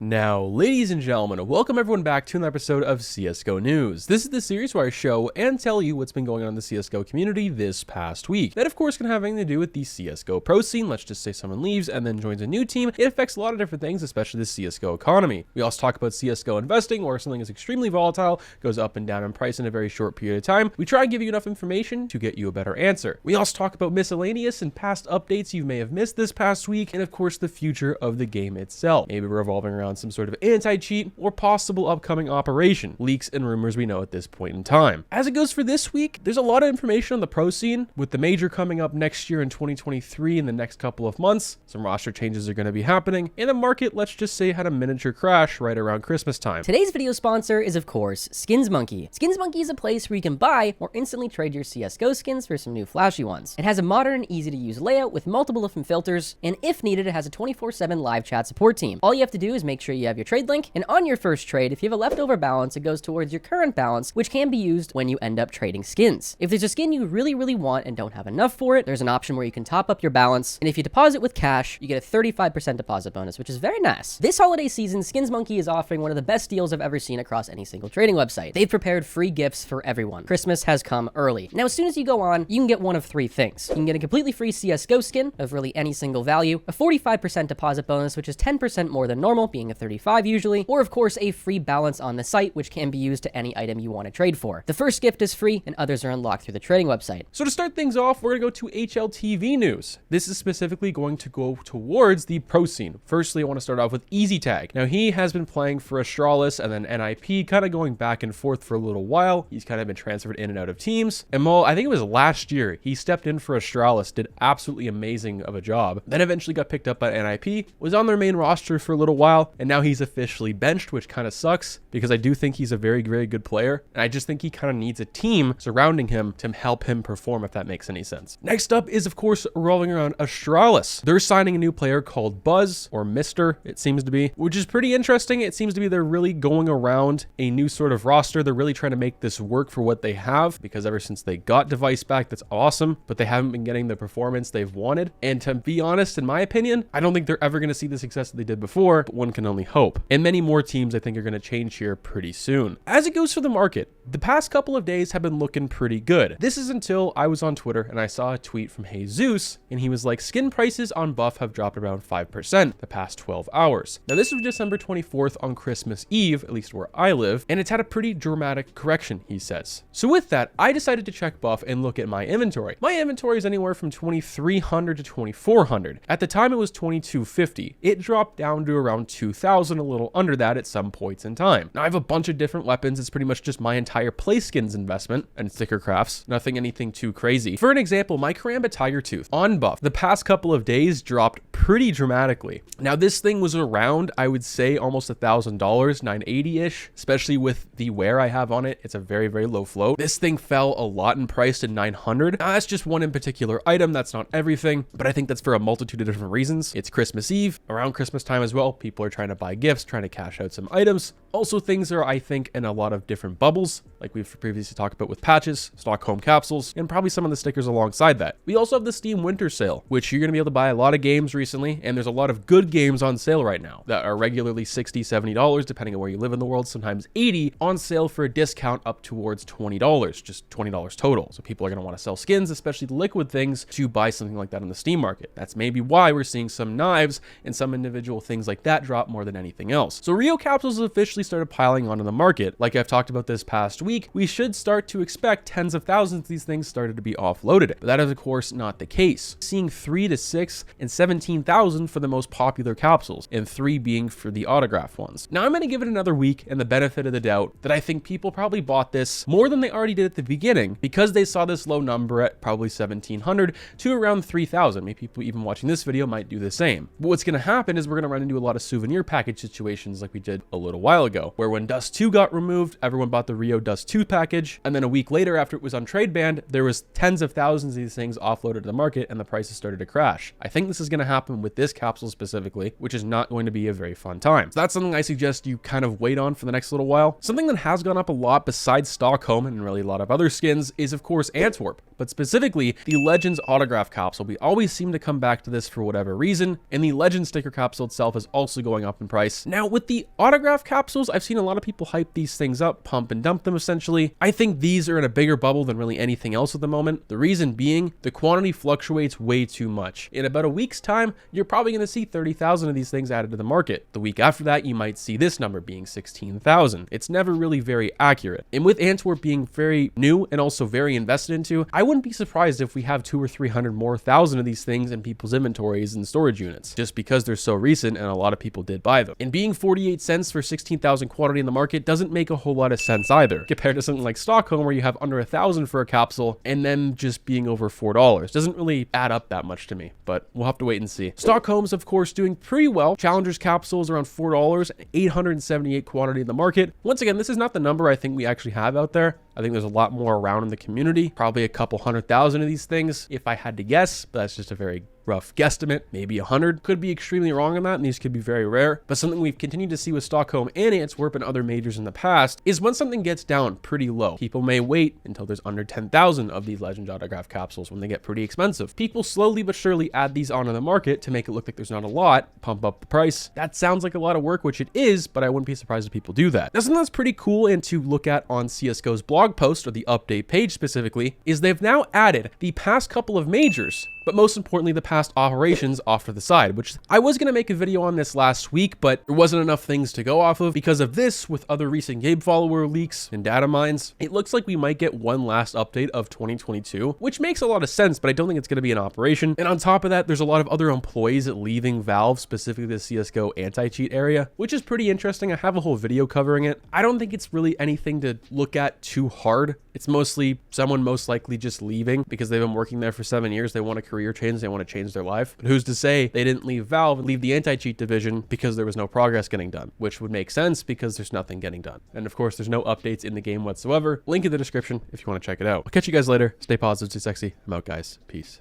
Now, ladies and gentlemen, welcome everyone back to another episode of CSGO News. This is the series where I show and tell you what's been going on in the CSGO community this past week. That, of course, can have anything to do with the CSGO pro scene. Let's just say someone leaves and then joins a new team. It affects a lot of different things, especially the CSGO economy. We also talk about CSGO investing, where something is extremely volatile, goes up and down in price in a very short period of time. We try and give you enough information to get you a better answer. We also talk about miscellaneous and past updates you may have missed this past week, and of course the future of the game itself, maybe revolving around some sort of anti-cheat or possible upcoming operation, leaks and rumors we know at this point in time. As it goes for this week, there's a lot of information on the pro scene, with the major coming up next year in 2023 in the next couple of months. Some roster changes are going to be happening, and the market, let's just say, had a miniature crash right around Christmas time. Today's video sponsor is, of course, Skins Monkey. Skins Monkey is a place where you can buy or instantly trade your CSGO skins for some new flashy ones. It has a modern and easy to use layout with multiple different filters, and if needed, it has a 24/7 live chat support team. All you have to do is make sure you have your trade link, and on your first trade, if you have a leftover balance, it goes towards your current balance, which can be used when you end up trading skins. If there's a skin you really want and don't have enough for it, there's an option where you can top up your balance, and if you deposit with cash, you get a 35% deposit bonus, which is very nice. This holiday season, Skins Monkey is offering one of the best deals I've ever seen across any single trading website. They've prepared free gifts for everyone. Christmas has come early. Now, as soon as you go on, you can get one of three things. You can get a completely free CSGO skin of really any single value, a 45% deposit bonus, which is 10% more than normal, being a 35 usually, or of course a free balance on the site, which can be used to any item you want to trade for. The first gift is free, and others are unlocked through the trading website. So to start things off, we're going to go to HLTV news. This is specifically going to go towards the pro scene. Firstly, I want to start off with Easy Tag. Now, he has been playing for Astralis and then NIP, kind of going back and forth for a little while. He's kind of been transferred in and out of teams. And I think it was last year, he stepped in for Astralis, did absolutely amazing of a job, then eventually got picked up by NIP, was on their main roster for a little while, and now he's officially benched, which kind of sucks because I do think he's a very good player, and I just think he kind of needs a team surrounding him to help him perform, if that makes any sense. Next up is, of course, revolving around Astralis. They're signing a new player called Buzz, or Mr., it seems to be, which is pretty interesting. It seems to be they're really going around a new sort of roster. They're really trying to make this work for what they have, because ever since they got Device back, that's awesome, but they haven't been getting the performance they've wanted. And to be honest, in my opinion, I don't think they're ever going to see the success that they did before, but one can only hope. And many more teams, I think, are going to change here pretty soon. As it goes for the market, the past couple of days have been looking pretty good. This is until I was on Twitter and I saw a tweet from Jesus, and he was like, skin prices on Buff have dropped around 5% the past 12 hours. Now, this was December 24th on Christmas Eve, at least where I live, and it's had a pretty dramatic correction, he says. So with that, I decided to check Buff and look at my inventory. My inventory is anywhere from 2,300 to 2,400. At the time, it was 2,250. It dropped down to around 2,000, a little under that at some points in time. Now, I have a bunch of different weapons. It's pretty much just my entire play skins investment and sticker crafts. Anything too crazy. For an example, my Karamba Tiger Tooth on Buff the past couple of days dropped pretty dramatically. Now, this thing was around, I would say, almost $1,000, 980-ish, especially with the wear I have on it. It's a very low float. This thing fell a lot in price to 900. Now, that's just one in particular item. That's not everything, but I think that's for a multitude of different reasons. It's Christmas Eve, around Christmas time as well. People are trying to buy gifts, trying to cash out some items. Also, things are, I think, in a lot of different bubbles, like we've previously talked about with patches, Stockholm capsules, and probably some of the stickers alongside that. We also have the Steam Winter Sale, which you're going to be able to buy a lot of games recently, and there's a lot of good games on sale right now that are regularly $60, $70, depending on where you live in the world, sometimes $80, on sale for a discount up towards $20, just $20 total. So people are going to want to sell skins, especially the liquid things, to buy something like that on the Steam market. That's maybe why we're seeing some knives and some individual things like that drop more than anything else. So Rio capsules have officially started piling onto the market. Like I've talked about this past week, we should start to expect tens of thousands of these things started to be offloaded. But that is, of course, not the case. Seeing 3 to 6 and 17,000 for the most popular capsules, and 3 being for the autograph ones. Now, I'm going to give it another week and the benefit of the doubt that I think people probably bought this more than they already did at the beginning, because they saw this low number at probably 1,700 to around 3,000. Maybe people even watching this video might do the same. But what's going to happen is we're going to run into a lot of souvenir package situations like we did a little while ago, where when Dust 2 got removed, everyone bought the Rio Dust 2 package, and then a week later after it was on trade banned, there was tens of thousands of these things offloaded to the market and the prices started to crash. I think this is going to happen with this capsule specifically, which is not going to be a very fun time. So that's something I suggest you kind of wait on for the next little while. Something that has gone up a lot besides Stockholm and really a lot of other skins is of course Antwerp, but specifically the Legends autograph capsule. We always seem to come back to this for whatever reason, and the Legends sticker capsule itself is also going up in price. Now with the autograph capsules, I've seen a lot of people hype these things up, pump and dump them essentially. I think these are in a bigger bubble than really anything else at the moment. The reason being, the quantity fluctuates way too much. In about a week's time, you're probably going to see 30,000 of these things added to the market. The week after that, you might see this number being 16,000. It's never really very accurate. And with Antwerp being very new and also very invested into, I wouldn't be surprised if we have 200 or 300 more thousand of these things in people's inventories and storage units, just because they're so recent and a lot of people did buy them. And being 48 cents for 16,000 quantity in the market doesn't make a whole lot of sense either, compared to something like Stockholm where you have under 1,000 for a capsule and then just being over $4. Doesn't really add up that much to me, but we'll have to wait and see. Stockholm's of course doing pretty well. Challenger's capsule is around $4, 878 quantity in the market. Once again, this is not the number I think we actually have out there. I think there's a lot more around in the community, probably a couple 100,000 of these things if I had to guess, but that's just a very rough guesstimate. Maybe 100. Could be extremely wrong on that, and these could be very rare. But something we've continued to see with Stockholm and Antwerp and other majors in the past is when something gets down pretty low, people may wait until there's under 10,000 of these Legend autograph capsules when they get pretty expensive. People slowly but surely add these onto the market to make it look like there's not a lot, pump up the price. That sounds like a lot of work, which it is, but I wouldn't be surprised if people do that. Now, something that's pretty cool and to look at on CSGO's blog post, or the update page specifically, is they've now added the past couple of majors, but most importantly, the past operations off to the side, which I was going to make a video on this last week, but there wasn't enough things to go off of because of this with other recent game follower leaks and data mines. It looks like we might get one last update of 2022, which makes a lot of sense, but I don't think it's going to be an operation. And on top of that, there's a lot of other employees leaving Valve, specifically the CSGO anti-cheat area, which is pretty interesting. I have a whole video covering it. I don't think it's really anything to look at too hard. It's mostly someone most likely just leaving because they've been working there for 7 years. They want a career change. They want to change their life. But who's to say they didn't leave Valve and leave the anti-cheat division because there was no progress getting done, which would make sense because there's nothing getting done. And of course, there's no updates in the game whatsoever. Link in the description if you want to check it out. I'll catch you guys later. Stay positive, stay sexy. I'm out, guys. Peace.